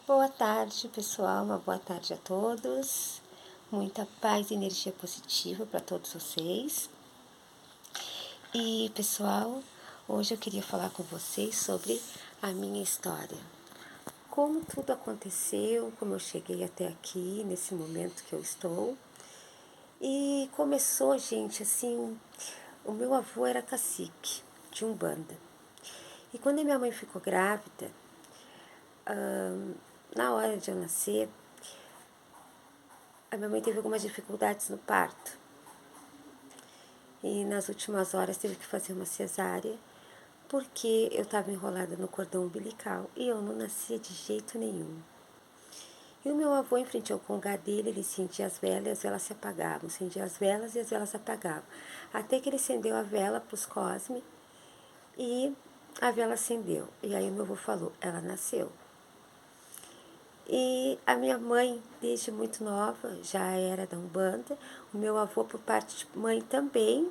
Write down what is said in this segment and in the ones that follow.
Boa tarde, pessoal. Uma boa tarde a todos. Muita paz e energia positiva para todos vocês. E, pessoal, hoje eu queria falar com vocês sobre a minha história. Como tudo aconteceu, como eu cheguei até aqui, nesse momento que eu estou. E começou, gente, assim, o meu avô era cacique de Umbanda. E quando a minha mãe ficou grávida, na hora de eu nascer, a minha mãe teve algumas dificuldades no parto. E nas últimas horas teve que fazer uma cesárea, porque eu estava enrolada no cordão umbilical e eu não nascia de jeito nenhum. E o meu avô, em frente ao congá dele, ele acendia as velas e as velas se apagavam, acendia as velas e as velas se apagavam. Até que ele acendeu a vela para os Cosme e a vela acendeu. E aí o meu avô falou, ela nasceu. E a minha mãe, desde muito nova, já era da Umbanda. O meu avô, por parte de mãe, também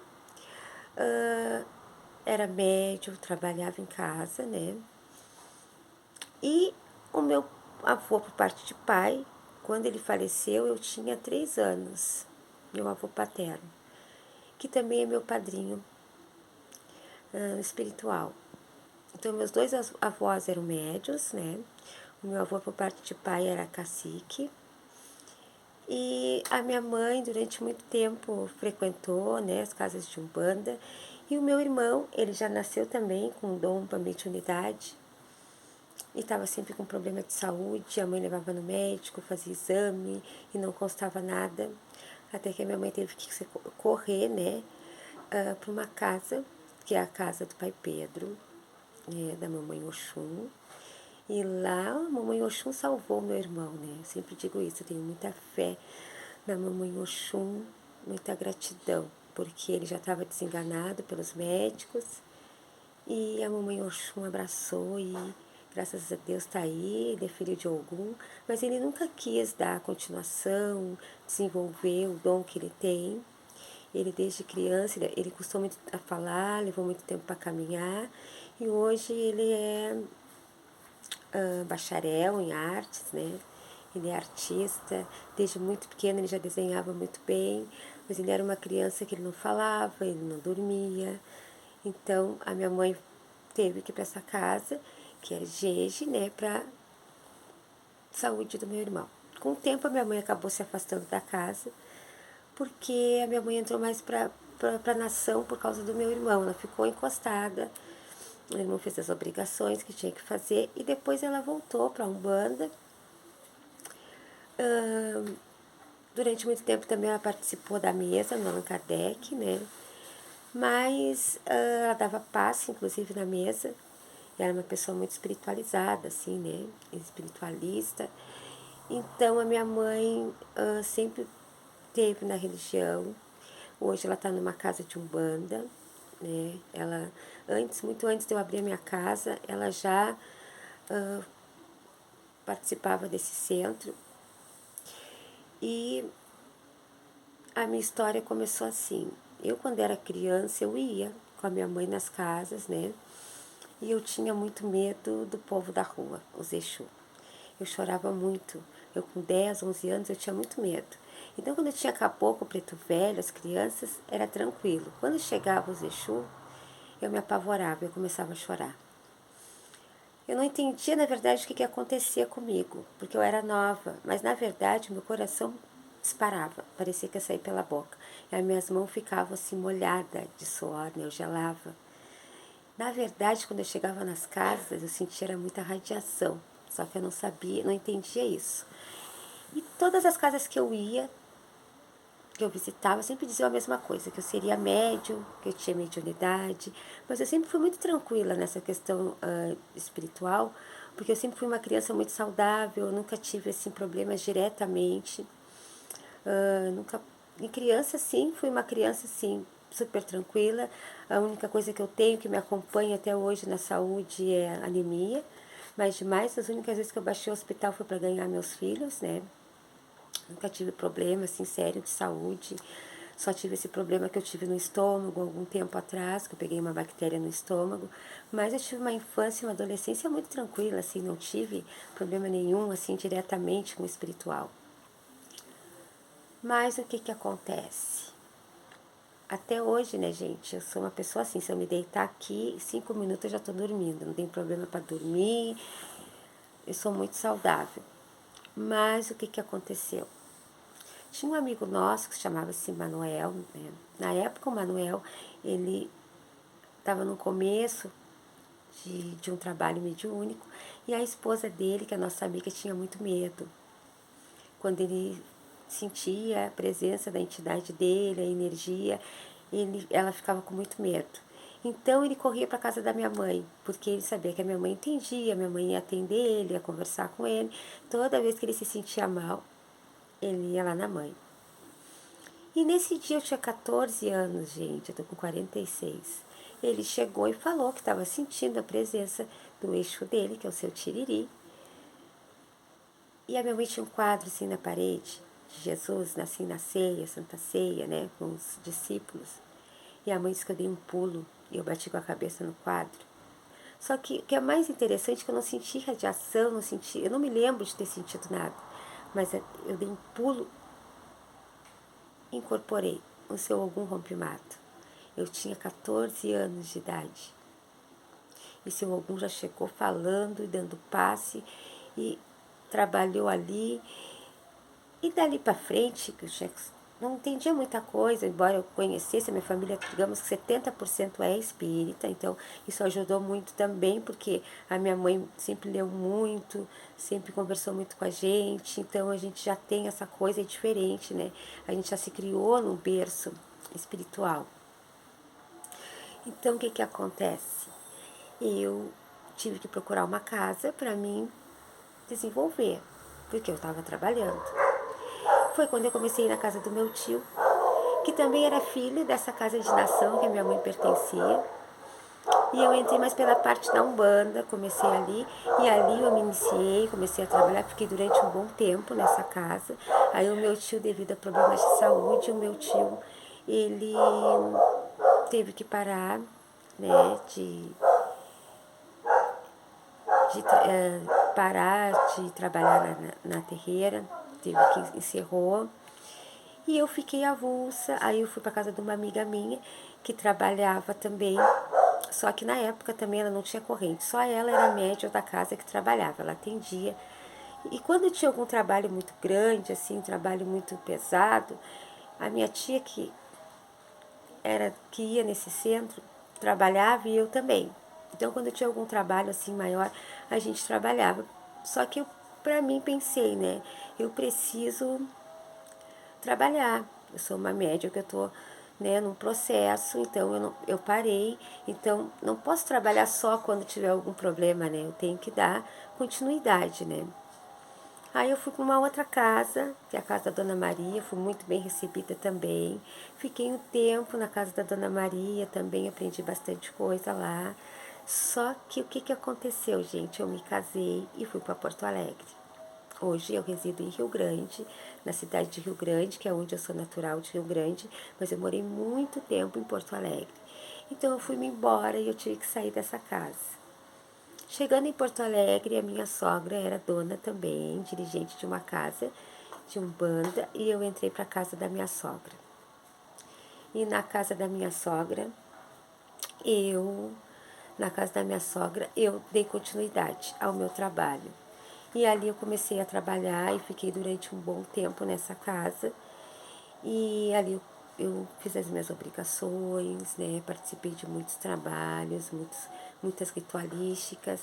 era médium, trabalhava em casa, né? E o meu avô, por parte de pai, quando ele faleceu, eu tinha 3 anos, meu avô paterno, que também é meu padrinho espiritual. Então, meus dois avós eram médios, né? O meu avô, por parte de pai, era cacique. E a minha mãe, durante muito tempo, frequentou, né, as casas de Umbanda. E o meu irmão, ele já nasceu também com dom para mediunidade. E estava sempre com problema de saúde. A mãe levava no médico, fazia exame e não constava nada. Até que a minha mãe teve que correr, né, para uma casa, que é a casa do pai Pedro, da mamãe Oxum. E lá a mamãe Oxum salvou meu irmão, né? Eu sempre digo isso, eu tenho muita fé na mamãe Oxum, muita gratidão, porque ele já estava desenganado pelos médicos e a mamãe Oxum abraçou e graças a Deus está aí, ele é filho de Ogum, mas ele nunca quis dar continuação, desenvolver o dom que ele tem. Ele desde criança, ele custou muito a falar, levou muito tempo para caminhar e hoje ele é bacharel em artes, né? Ele é artista, desde muito pequeno ele já desenhava muito bem, mas ele era uma criança que ele não falava, ele não dormia. Então a minha mãe teve que ir para essa casa, que era Jeje, né, para saúde do meu irmão. Com o tempo a minha mãe acabou se afastando da casa, porque a minha mãe entrou mais para a nação por causa do meu irmão. Ela ficou encostada, ele não fez as obrigações que tinha que fazer e depois ela voltou para a Umbanda. Durante muito tempo também ela participou da mesa no Allan Kardec, né? Mas ela dava passe, inclusive, na mesa. Era uma pessoa muito espiritualizada, assim, né? Espiritualista. Então a minha mãe sempre teve na religião. Hoje ela está numa casa de Umbanda, né? Ela, muito antes de eu abrir a minha casa, ela já participava desse centro. E a minha história começou assim. Eu, quando era criança, eu ia com a minha mãe nas casas, né? E eu tinha muito medo do povo da rua, os Exu. Eu chorava muito. Eu, com 10, 11 anos, eu tinha muito medo. Então, quando eu tinha caboclo, preto velho, as crianças, era tranquilo. Quando chegava os Exu, eu me apavorava, eu começava a chorar. Eu não entendia, na verdade, o que acontecia comigo, porque eu era nova, mas, na verdade, meu coração disparava, parecia que ia sair pela boca. E as minhas mãos ficavam assim molhadas de suor, né? Eu gelava. Na verdade, quando eu chegava nas casas, eu sentia muita radiação, só que eu não sabia, não entendia isso. E todas as casas que eu ia, que eu visitava, eu sempre dizia a mesma coisa, que eu seria médium, que eu tinha mediunidade, mas eu sempre fui muito tranquila nessa questão espiritual, porque eu sempre fui uma criança muito saudável, eu nunca tive assim, problemas diretamente, nunca... Em criança, sim, fui uma criança, sim, super tranquila. A única coisa que eu tenho que me acompanha até hoje na saúde é anemia, mas demais, as únicas vezes que eu baixei o hospital foi para ganhar meus filhos, né? Nunca tive problema, assim, sério de saúde. Só tive esse problema que eu tive no estômago algum tempo atrás, que eu peguei uma bactéria no estômago, mas eu tive uma infância e uma adolescência muito tranquila, assim, não tive problema nenhum, assim, diretamente com o espiritual. Mas o que que acontece? Até hoje, né, gente, eu sou uma pessoa assim, se eu me deitar aqui, 5 minutos eu já estou dormindo, não tem problema para dormir, eu sou muito saudável. Mas o que que aconteceu? Tinha um amigo nosso que chamava-se Manuel, né? Na época o Manuel, ele estava no começo de um trabalho mediúnico e a esposa dele, que é a nossa amiga, tinha muito medo. Quando ele sentia a presença da entidade dele, a energia, ela ficava com muito medo. Então ele corria para a casa da minha mãe, porque ele sabia que a minha mãe entendia, a minha mãe ia atender ele, ia conversar com ele. Toda vez que ele se sentia mal, ele ia lá na mãe. E nesse dia eu tinha 14 anos, gente, eu tô com 46. Ele chegou e falou que estava sentindo a presença do eixo dele, que é o seu Tiriri. E a minha mãe tinha um quadro assim na parede, de Jesus, assim na ceia, Santa Ceia, né, com os discípulos. E a mãe disse que eu dei um pulo e eu bati com a cabeça no quadro. Só que o que é mais interessante é que eu não senti radiação, eu não me lembro de ter sentido nada. Mas eu dei um pulo e incorporei o seu Ogum Rompe-Mato. Eu tinha 14 anos de idade. E seu Ogum já chegou falando e dando passe e trabalhou ali. E dali para frente, que eu não entendia muita coisa, embora eu conhecesse a minha família, digamos que 70% é espírita, então isso ajudou muito também, porque a minha mãe sempre leu muito, sempre conversou muito com a gente, então a gente já tem essa coisa diferente, né? A gente já se criou num berço espiritual. Então o que que acontece? Eu tive que procurar uma casa para mim desenvolver, porque eu estava trabalhando. Foi quando eu comecei a ir na casa do meu tio, que também era filho dessa casa de nação que a minha mãe pertencia. E eu entrei mais pela parte da Umbanda, comecei ali, e ali eu me iniciei, comecei a trabalhar, fiquei durante um bom tempo nessa casa. Aí o meu tio, devido a problemas de saúde, o meu tio, ele teve que parar, né, parar de trabalhar na terreira, teve que encerrou. E eu fiquei avulsa, aí eu fui para casa de uma amiga minha que trabalhava também, só que na época também ela não tinha corrente, só ela era a médium da casa que trabalhava, ela atendia. E quando tinha algum trabalho muito grande, assim, um trabalho muito pesado, a minha tia que ia nesse centro, trabalhava e eu também. Então quando tinha algum trabalho assim maior, a gente trabalhava. Só que eu, para mim, pensei, né, eu preciso trabalhar. Eu sou uma médica que eu estou, né, num processo, então eu parei. Então, não posso trabalhar só quando tiver algum problema, né? Eu tenho que dar continuidade, né? Aí eu fui para uma outra casa, que é a casa da Dona Maria, fui muito bem recebida também. Fiquei um tempo na casa da Dona Maria, também aprendi bastante coisa lá. Só que o que que aconteceu, gente? Eu me casei e fui para Porto Alegre. Hoje eu resido em Rio Grande, na cidade de Rio Grande, que é onde eu sou natural de Rio Grande, mas eu morei muito tempo em Porto Alegre. Então eu fui-me embora e eu tive que sair dessa casa. Chegando em Porto Alegre, a minha sogra era dona também, dirigente de uma casa de Umbanda, e eu entrei para a casa da minha sogra. E na casa da minha sogra, eu, na casa da minha sogra, eu dei continuidade ao meu trabalho. E ali eu comecei a trabalhar e fiquei durante um bom tempo nessa casa. E ali eu fiz as minhas obrigações, né? Participei de muitos trabalhos, muitas ritualísticas.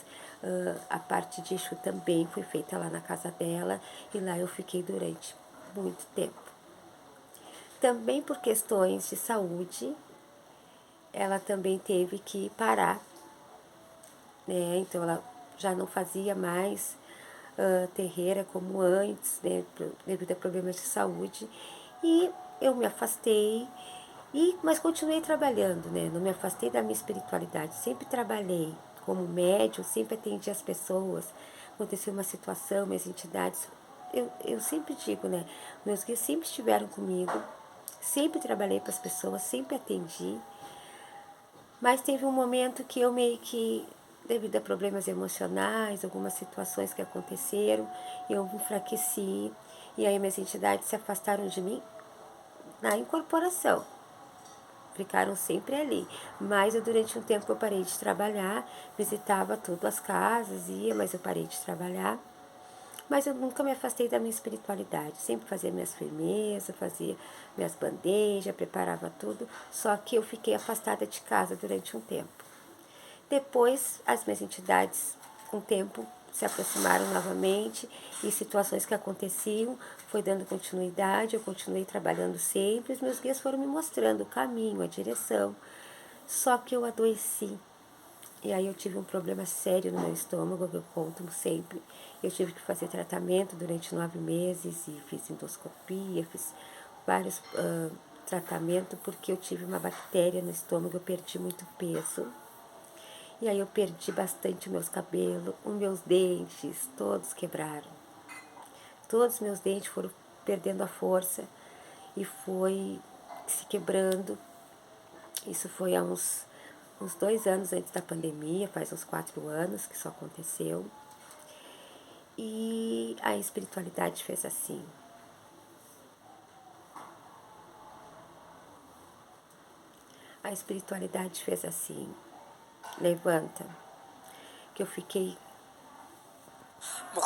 A parte de Exu também foi feita lá na casa dela. E lá eu fiquei durante muito tempo. Também por questões de saúde, ela também teve que parar, né? Então ela já não fazia mais terreira como antes, né? Devido a problemas de saúde. E eu me afastei, mas continuei trabalhando, né? Não me afastei da minha espiritualidade. Sempre trabalhei como médium, sempre atendi as pessoas. Aconteceu uma situação, minhas entidades. Eu sempre digo, né? Meus guias sempre estiveram comigo. Sempre trabalhei para as pessoas, sempre atendi. Mas teve um momento que eu meio que, devido a problemas emocionais, algumas situações que aconteceram, eu enfraqueci. E aí minhas entidades se afastaram de mim na incorporação. Ficaram sempre ali. Mas eu, durante um tempo, eu parei de trabalhar, visitava tudo as casas, ia, mas eu parei de trabalhar. Mas eu nunca me afastei da minha espiritualidade. Sempre fazia minhas firmezas, fazia minhas bandejas, preparava tudo. Só que eu fiquei afastada de casa durante um tempo. Depois, as minhas entidades, com o tempo, se aproximaram novamente e situações que aconteciam foi dando continuidade. Eu continuei trabalhando sempre. Os meus guias foram me mostrando o caminho, a direção. Só que eu adoeci. E aí eu tive um problema sério no meu estômago, que eu conto sempre. Eu tive que fazer tratamento durante 9 meses e fiz endoscopia, fiz vários tratamentos porque eu tive uma bactéria no estômago, eu perdi muito peso. E aí eu perdi bastante os meus cabelos, os meus dentes, todos quebraram. Todos os meus dentes foram perdendo a força e foi se quebrando. Isso foi há uns 2 anos antes da pandemia, faz uns 4 anos que isso aconteceu. E a espiritualidade fez assim. A espiritualidade fez assim. Levanta. Que eu fiquei